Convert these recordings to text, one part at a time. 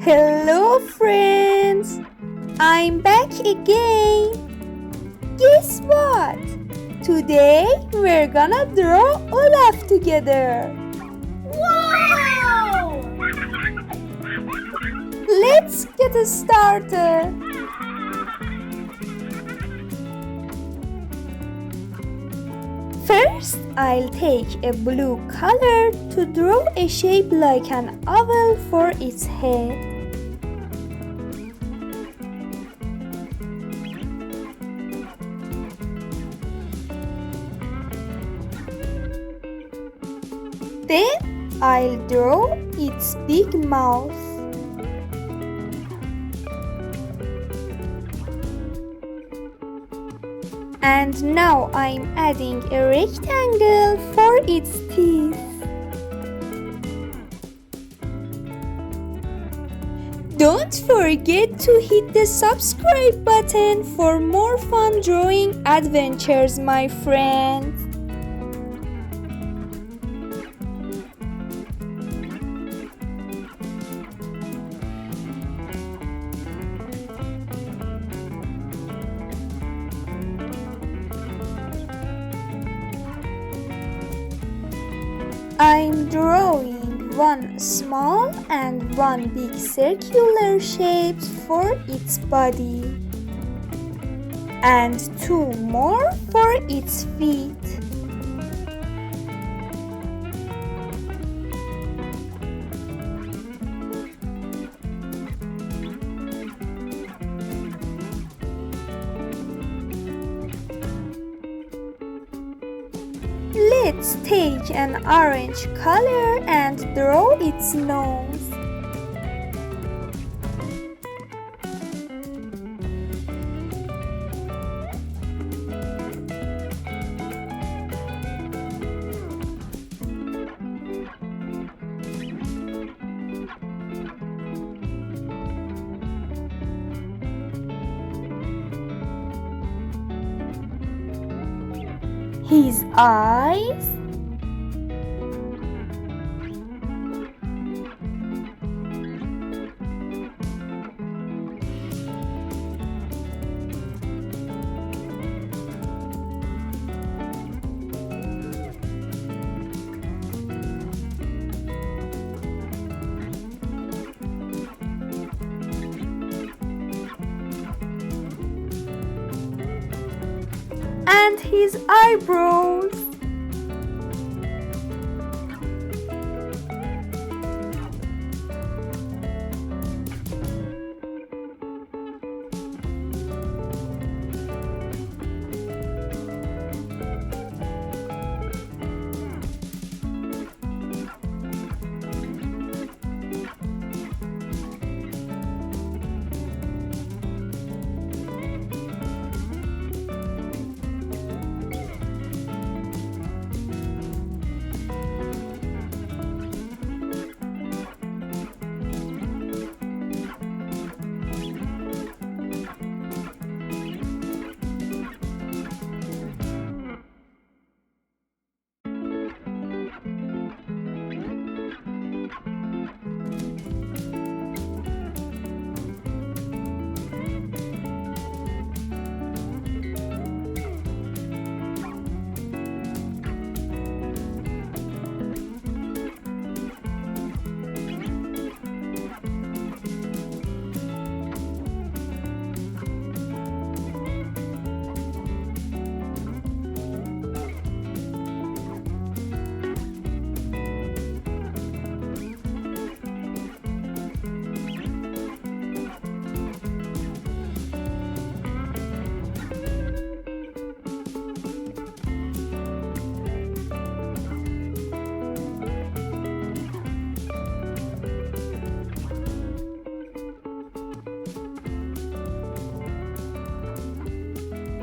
Hello friends! I'm back again! Guess what? Today we're gonna draw Olaf together! Wow! Let's get started! First, I'll take a blue color to draw a shape like an oval for its head. Then I'll draw its big mouth. And now I'm adding a rectangle for its teeth. Don't forget to hit the subscribe button for more fun drawing adventures, my friends. I'm drawing one small and one big circular shapes for its body and two more for its feet. Let's take an orange color and draw its nose. His eyes, and his eyebrows.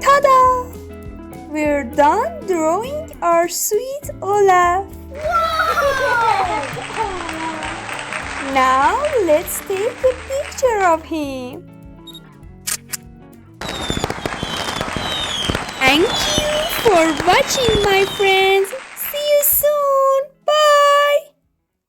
Ta-da! We're done drawing our sweet Olaf. Wow! Now let's take a picture of him. Thank you for watching, my friends.